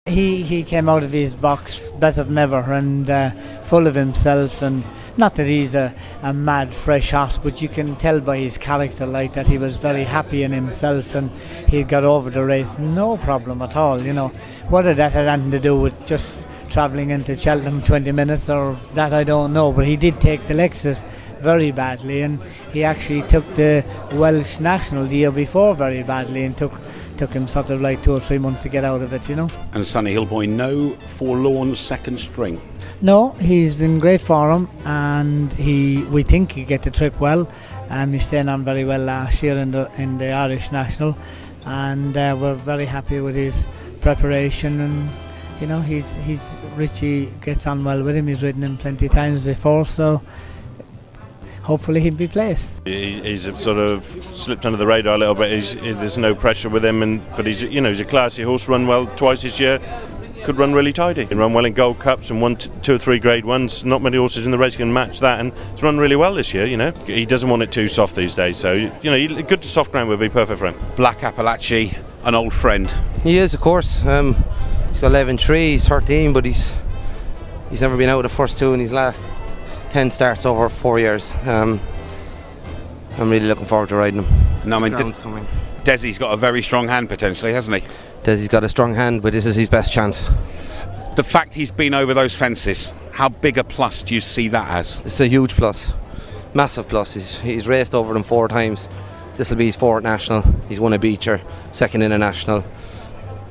He came out of his box better than ever and full of himself, and not that he's a mad fresh horse, but you can tell by his character like that he was very happy in himself and he got over the race no problem at all, you know. Whether that had anything to do with just travelling into Cheltenham 20 minutes or that, I don't know, but he did take the Lexus very badly, and he actually took the Welsh National the year before very badly, and took him sort of like 2 or 3 months to get out of it, you know. And Sunnyhillboy, no forlorn second string. No, he's in great form, and we think he'll get the trip well, and he's staying on very well last year in the Irish National, and we're very happy with his preparation, and you know, Richie gets on well with him. He's ridden him plenty of times before, so hopefully he'll be placed. He's sort of slipped under the radar a little bit. There's no pressure with him, but he's a classy horse. Run well twice this year. Could run really tidy. He can run well in Gold Cups and won 2 or 3 Grade 1s. Not many horses in the race can match that, and he's run really well this year. You know, he doesn't want it too soft these days. So good to soft ground would be perfect for him. Black Apalachi, an old friend. He is, of course. He's got 11.3. He's 13, but he's never been out of the first 2 in his last 10 starts over 4 years. I'm really looking forward to riding him. No, I mean, coming. Desi's got a very strong hand potentially, hasn't he? Desi's got a strong hand, but this is his best chance. The fact he's been over those fences, how big a plus do you see that as? It's a huge plus, massive plus. He's raced over them 4 times. This will be his 4th national. He's won a Beecher, 2nd in a national.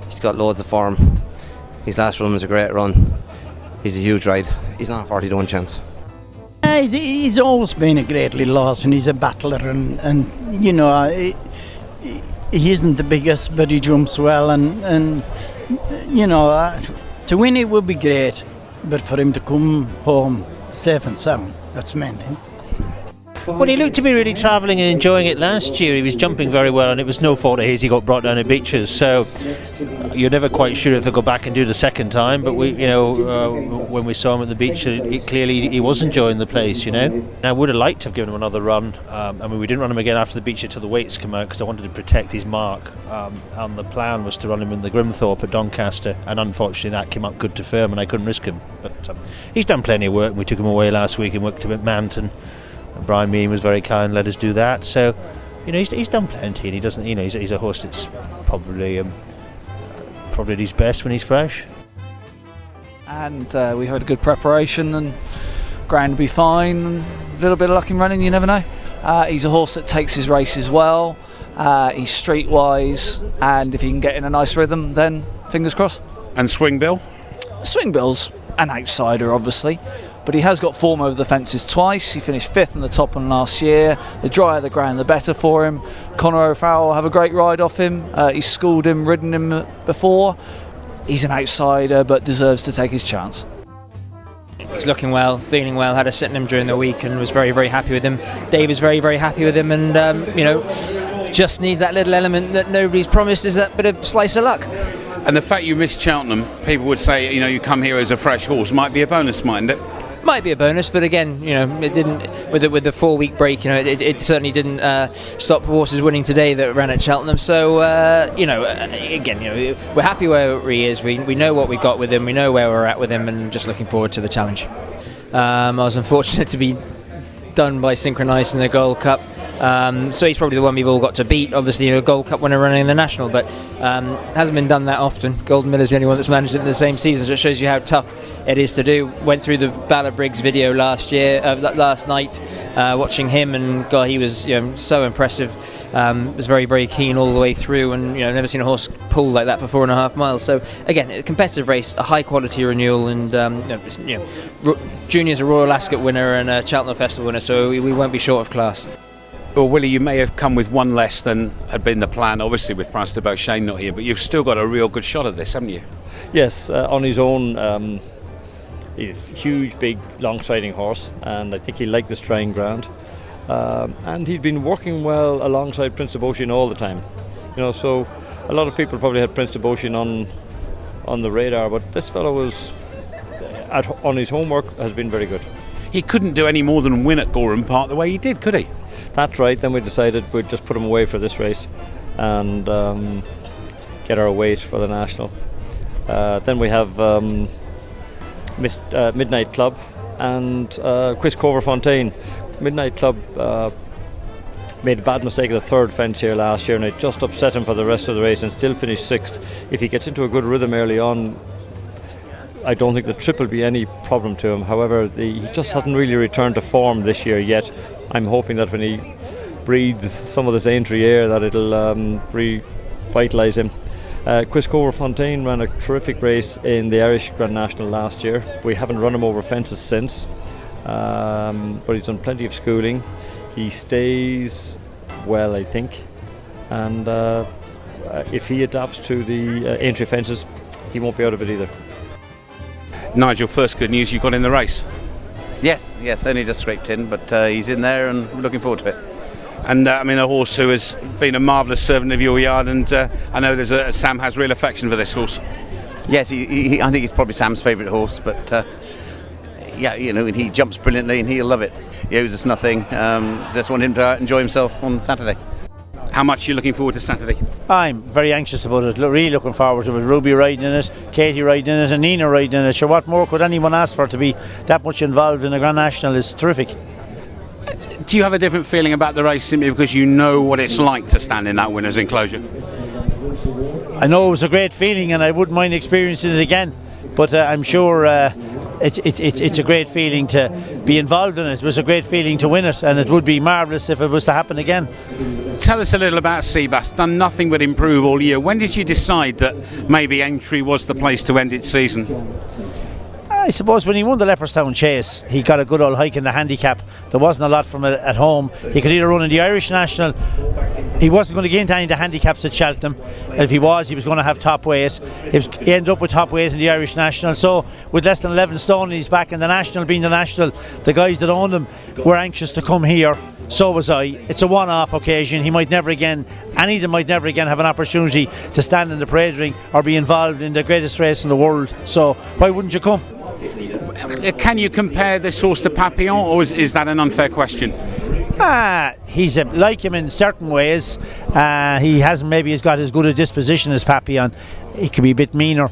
He's got loads of form. His last run was a great run. He's a huge ride. He's not a 40 to 1 chance. He's always been a great little horse, and he's a battler, and you know, he isn't the biggest, but he jumps well, and you know, to win it would be great, but for him to come home safe and sound, that's the main thing. Well, he looked to be really travelling and enjoying it last year. He was jumping very well, and it was no fault of his. He got brought down at Beeches, so you're never quite sure if they'll go back and do the second time. But when we saw him at the beach, clearly he was enjoying the place. You know, and I would have liked to have given him another run. We didn't run him again after the beach until the weights come out because I wanted to protect his mark. And the plan was to run him in the Grimthorpe at Doncaster, and unfortunately that came up good to firm, and I couldn't risk him. But he's done plenty of work. We took him away last week and worked him at Manton. Brian Mean was very kind, let us do that. So, you know, he's done plenty, and he doesn't. You know, he's a horse that's probably at his best when he's fresh. And we had a good preparation, and ground will be fine. A little bit of luck in running, you never know. He's a horse that takes his races well. He's streetwise, and if he can get in a nice rhythm, then fingers crossed. And Swingbill? Swingbill's an outsider, obviously. But he has got form over the fences twice. He finished 5th in the top one last year. The drier the ground, the better for him. Conor O'Farrell will have a great ride off him. He's schooled him, ridden him before. He's an outsider, but deserves to take his chance. He's looking well, feeling well. Had a sit in him during the week and was very, very happy with him. Dave is very, very happy with him, and just needs that little element that nobody's promised, is that bit of slice of luck. And the fact you missed Cheltenham, people would say, you come here as a fresh horse, might be a bonus, mightn't it? Might be a bonus, but again, it didn't. With the 4-week break, it certainly didn't stop horses winning today that ran at Cheltenham. So, again, we're happy where he is. We know what we got with him. We know where we're at with him, and just looking forward to the challenge. I was unfortunate to be done by Synchronised in the Gold Cup. So he's probably the one we've all got to beat. Obviously, a Gold Cup winner running in the National, but hasn't been done that often. Golden Miller's the only one that's managed it in the same season, so it shows you how tough it is to do. Went through the Ballabriggs video last night, watching him, and God, he was so impressive. Was very, very keen all the way through, and never seen a horse pull like that for 4.5 miles. So again, a competitive race, a high quality renewal, and Junior's a Royal Ascot winner and a Cheltenham Festival winner, so we won't be short of class. Well, Willie, you may have come with one less than had been the plan, obviously, with Price to Boat Shane not here, but you've still got a real good shot at this, haven't you? Yes, on his own. He's a huge, big, long-striding horse, and I think he liked this trying ground. And he'd been working well alongside Prince of Ocean all the time. So a lot of people probably had Prince of Ocean on the radar, but this fellow was, on his homework, has been very good. He couldn't do any more than win at Gorham Park the way he did, could he? That's right. Then we decided we'd just put him away for this race and get our weight for the National. Then we have Midnight Club and Quiscover Fontaine. Midnight Club made a bad mistake at the third fence here last year, and it just upset him for the rest of the race, and still finished sixth. If he gets into a good rhythm early on, I don't think the trip will be any problem to him. However, he just hasn't really returned to form this year yet. I'm hoping that when he breathes some of this Aintree air, that it'll revitalise him. Quiscover Fontaine ran a terrific race in the Irish Grand National last year. We haven't run him over fences since, but he's done plenty of schooling. He stays well, I think, and if he adapts to the Aintree fences, he won't be out of it either. Nigel, first good news, you got in the race. Yes, only just scraped in, but he's in there and we're looking forward to it. And I mean, a horse who has been a marvellous servant of your yard, and I know Sam has real affection for this horse. Yes, I think he's probably Sam's favourite horse, but yeah, you know, and he jumps brilliantly and he'll love it. He owes us nothing, just want him to enjoy himself on Saturday. How much are you looking forward to Saturday? I'm very anxious about it, really looking forward to it. Ruby riding in it, Katie riding in it, and Nina riding in it. Sure, what more could anyone ask for? To be that much involved in a Grand National is terrific. Do you have a different feeling about the race simply because you know what it's like to stand in that winner's enclosure? I know it was a great feeling and I wouldn't mind experiencing it again, but I'm sure it's a great feeling to be involved in it. It was a great feeling to win it, and it would be marvellous if it was to happen again. Tell us a little about Seabass. Done nothing but improve all year. When did you decide that maybe Aintree was the place to end its season? I suppose when he won the Leopardstown Chase, he got a good old hike in the handicap. There wasn't a lot from it at home. He could either run in the Irish National. He wasn't going to get into any of the handicaps at Cheltenham. And if he was going to have top weight. He ended up with top weight in the Irish National. So with less than 11 stone, he's back in the National. Being the National, the guys that owned him were anxious to come here. So was I. It's a one-off occasion. Any of them might never again have an opportunity to stand in the parade ring or be involved in the greatest race in the world. So why wouldn't you come? Can you compare this horse to Papillon, or is that an unfair question? He's like him in certain ways. He hasn't maybe he's got as good a disposition as Papillon. He could be a bit meaner.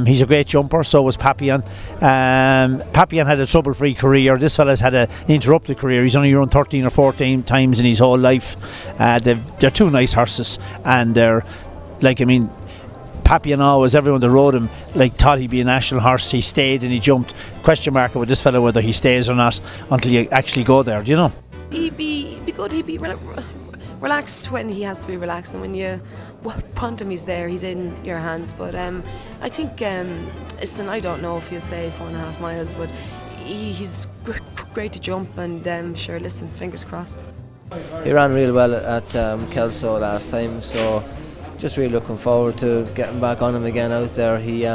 He's a great jumper, so was Papillon. Papillon had a trouble-free career. This fella's had an interrupted career. He's only run 13 or 14 times in his whole life. They're two nice horses, and they're Papillon always, everyone that rode him thought he'd be a national horse. He stayed and he jumped. Question mark with this fella whether he stays or not until you actually go there, do you know? He'd be good. He'd be relaxed when he has to be relaxed, and when you punt him, he's there. He's in your hands. But I think, listen, I don't know if he'll stay 4.5 miles, but he's great to jump, and sure, listen, fingers crossed. He ran real well at Kelso last time, so just really looking forward to getting back on him again out there. He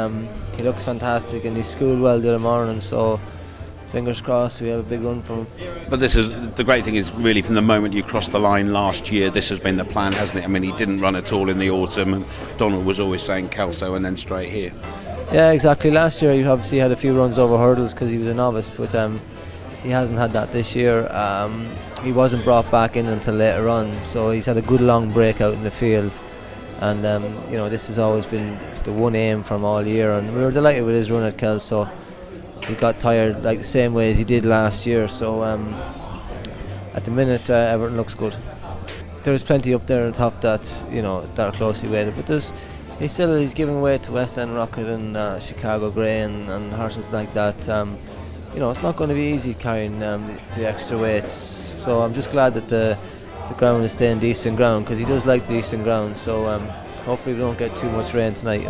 looks fantastic, and he schooled well the other morning, so fingers crossed we have a big run from him. But this is the great thing, is really from the moment you crossed the line last year, this has been the plan, hasn't it? I mean, he didn't run at all in the autumn, and Donald was always saying Kelso and then straight here. Yeah, exactly. Last year he obviously had a few runs over hurdles because he was a novice, but he hasn't had that this year. He wasn't brought back in until later on, so he's had a good long break out in the field. And this has always been the one aim from all year, and we were delighted with his run at Kelso. He got tired the same way as he did last year, so at the minute everything looks good. There's plenty up there on top that are closely weighted, but he's giving way to West End Rocket and Chicago Grey and horses like that. It's not going to be easy carrying the extra weights, so I'm just glad that the ground is staying decent ground, because he does like the decent ground, so hopefully we don't get too much rain tonight,